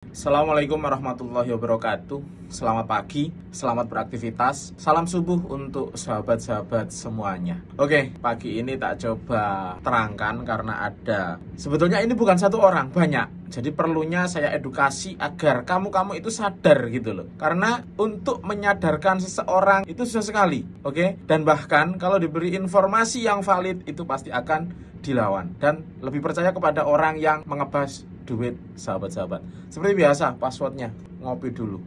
Assalamualaikum warahmatullahi wabarakatuh. Selamat pagi, selamat beraktivitas. Salam subuh untuk sahabat-sahabat semuanya. Oke, pagi ini tak coba terangkan karena sebetulnya ini bukan satu orang, banyak. Jadi perlunya saya edukasi agar kamu itu sadar gitu loh. Karena untuk menyadarkan seseorang itu susah sekali, oke? Dan bahkan kalau diberi informasi yang valid itu pasti akan dilawan. Dan lebih percaya kepada orang yang mengebas duit, sahabat-sahabat. Seperti biasa, passwordnya ngopi dulu.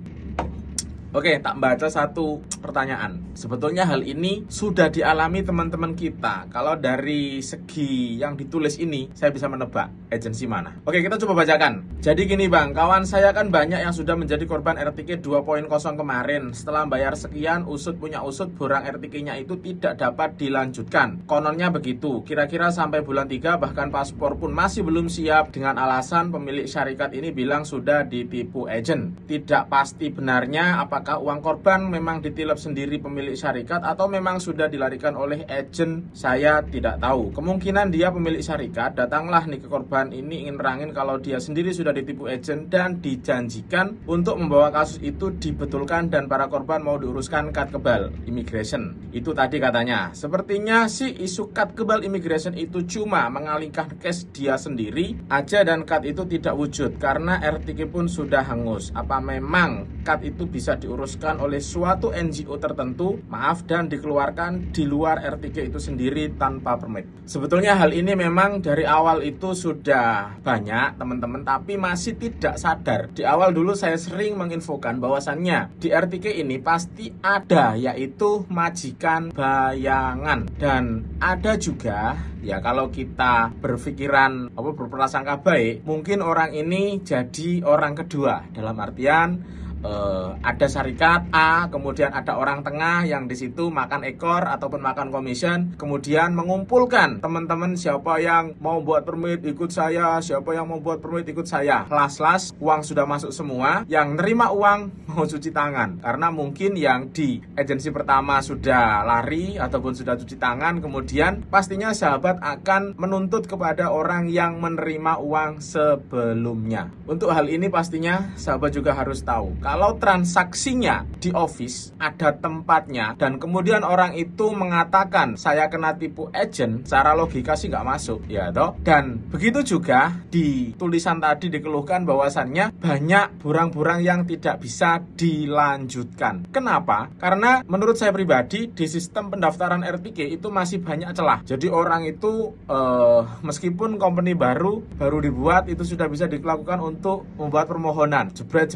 Oke, tak baca satu pertanyaan. Sebetulnya hal ini sudah dialami teman-teman kita. Kalau dari segi yang ditulis ini, saya bisa menebak agensi mana. Oke, kita coba bacakan. Jadi gini bang, kawan saya kan banyak yang sudah menjadi korban RTK 2.0 kemarin. Setelah bayar sekian, usut punya usut, borang RTK-nya itu tidak dapat dilanjutkan. Kononnya begitu, kira-kira sampai bulan 3, bahkan paspor pun masih belum siap. Dengan alasan pemilik syarikat ini bilang sudah ditipu agen. Tidak pasti benarnya apakah uang korban memang ditilep sendiri pemilik syarikat atau memang sudah dilarikan oleh agen, saya tidak tahu. Kemungkinan dia pemilik syarikat, datanglah nih ke korban ini ingin nerangin kalau dia sendiri sudah ditipu agen dan dijanjikan untuk membawa kasus itu dibetulkan dan para korban mau diuruskan kad kebal immigration. Itu tadi katanya. Sepertinya sih isu kad kebal immigration itu cuma mengalihkan case dia sendiri aja dan kad itu tidak wujud karena RTK pun sudah hangus. Apa memang kad itu bisa diuruskan oleh suatu NGO tertentu, maaf, dan dikeluarkan di luar RTK itu sendiri tanpa permit? Sebetulnya hal ini memang dari awal itu sudah banyak teman-teman, tapi masih tidak sadar. Di awal dulu saya sering menginfokan bahwasannya di RTK ini pasti ada, yaitu majikan bayangan. Dan ada juga, ya kalau kita berpikiran berprasangka baik, mungkin orang ini jadi orang kedua. Dalam artian ada syarikat A, kemudian ada orang tengah yang di situ makan ekor ataupun makan komisen, kemudian mengumpulkan teman-teman siapa yang mau buat permit ikut saya, siapa yang mau buat permit ikut saya. Las-las uang sudah masuk semua, yang nerima uang mau cuci tangan. Karena mungkin yang di agensi pertama sudah lari ataupun sudah cuci tangan, kemudian pastinya sahabat akan menuntut kepada orang yang menerima uang sebelumnya. Untuk hal ini pastinya sahabat juga harus tahu, kalau transaksinya di office ada tempatnya dan kemudian orang itu mengatakan saya kena tipu agent, secara logika sih nggak masuk, ya toh. Dan begitu juga di tulisan tadi dikeluhkan bahwasannya banyak burang-burang yang tidak bisa dilanjutkan. Kenapa? Karena menurut saya pribadi di sistem pendaftaran RTK itu masih banyak celah. Jadi orang itu meskipun company baru dibuat itu sudah bisa dilakukan untuk membuat permohonan jebret.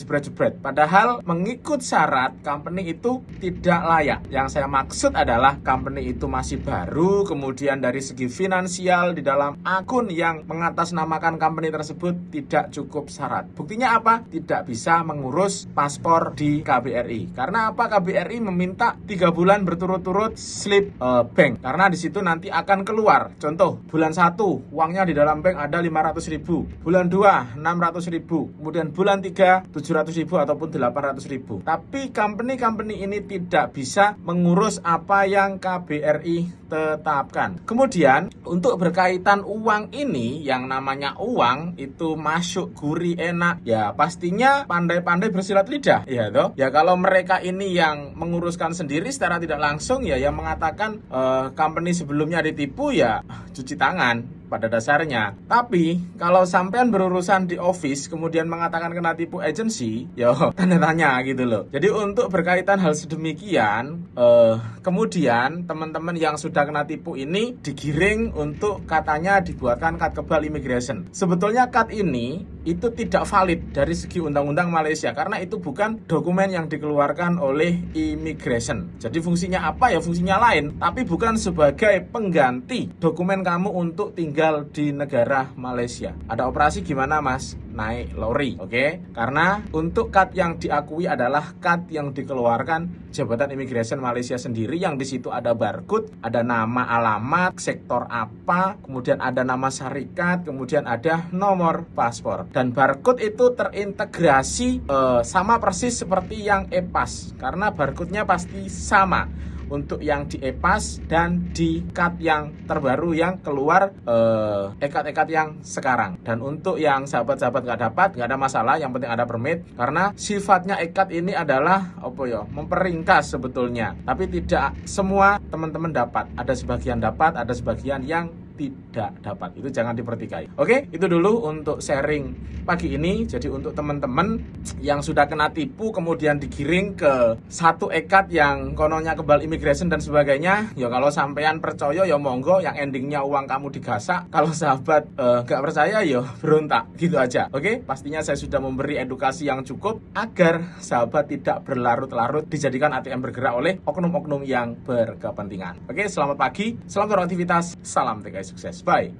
Padahal mengikut syarat company itu tidak layak. Yang saya maksud adalah company itu masih baru, kemudian dari segi finansial di dalam akun yang mengatasnamakan company tersebut tidak cukup syarat. Buktinya apa? Tidak bisa mengurus paspor di KBRI. Karena apa? KBRI meminta 3 bulan berturut-turut slip bank. Karena di situ nanti akan keluar. Contoh, bulan 1 uangnya di dalam bank ada 500.000, bulan 2 600.000, kemudian bulan 3 700.000 ataupun 800.000. Tapi company ini tidak bisa mengurus apa yang KBRI tetapkan. Kemudian untuk berkaitan uang ini, yang namanya uang itu masuk gurih enak, ya pastinya pandai-pandai bersilat lidah, ya toh. Ya kalau mereka ini yang menguruskan sendiri secara tidak langsung, ya yang mengatakan company sebelumnya ditipu, ya cuci tangan pada dasarnya. Tapi kalau sampean berurusan di office kemudian mengatakan kena tipu agensi, ya tanda tanya gitu loh. Jadi untuk berkaitan hal sedemikian, kemudian teman-teman yang sudah kena tipu ini digiring untuk katanya dibuatkan kad kebal immigration. Sebetulnya kad ini itu tidak valid dari segi undang-undang Malaysia karena itu bukan dokumen yang dikeluarkan oleh immigration. Jadi fungsinya apa? Ya fungsinya lain, tapi bukan sebagai pengganti dokumen kamu untuk tinggal di negara Malaysia. Ada operasi gimana mas? Naik lori, oke? Karena untuk kad yang diakui adalah kad yang dikeluarkan Jabatan Imigrasi Malaysia sendiri, yang di situ ada barcode, ada nama alamat, sektor apa, kemudian ada nama syarikat, kemudian ada nomor paspor. Dan barcode itu terintegrasi sama persis seperti yang e-pass, karena barcode-nya pasti sama. untuk yang di e-pass dan di cut yang terbaru yang keluar e-card yang sekarang. Dan untuk yang sahabat-sahabat nggak dapat, nggak ada masalah, yang penting ada permit, karena sifatnya e-card ini adalah memperingkas sebetulnya, tapi tidak semua teman-teman dapat, ada sebagian dapat, ada sebagian yang tidak dapat. Itu jangan dipertikai. Oke, itu dulu untuk sharing pagi ini. Jadi untuk teman-teman yang sudah kena tipu kemudian digiring ke satu e-card yang kononnya kebal immigration dan sebagainya, ya kalau sampean percaya ya monggo, yang endingnya uang kamu digasak. Kalau sahabat nggak percaya ya berontak, gitu aja. Oke, pastinya saya sudah memberi edukasi yang cukup agar sahabat tidak berlarut-larut dijadikan ATM bergerak oleh oknum-oknum yang berkepentingan. Oke, selamat pagi, selamat beraktivitas, salam TKI sukses. Bye.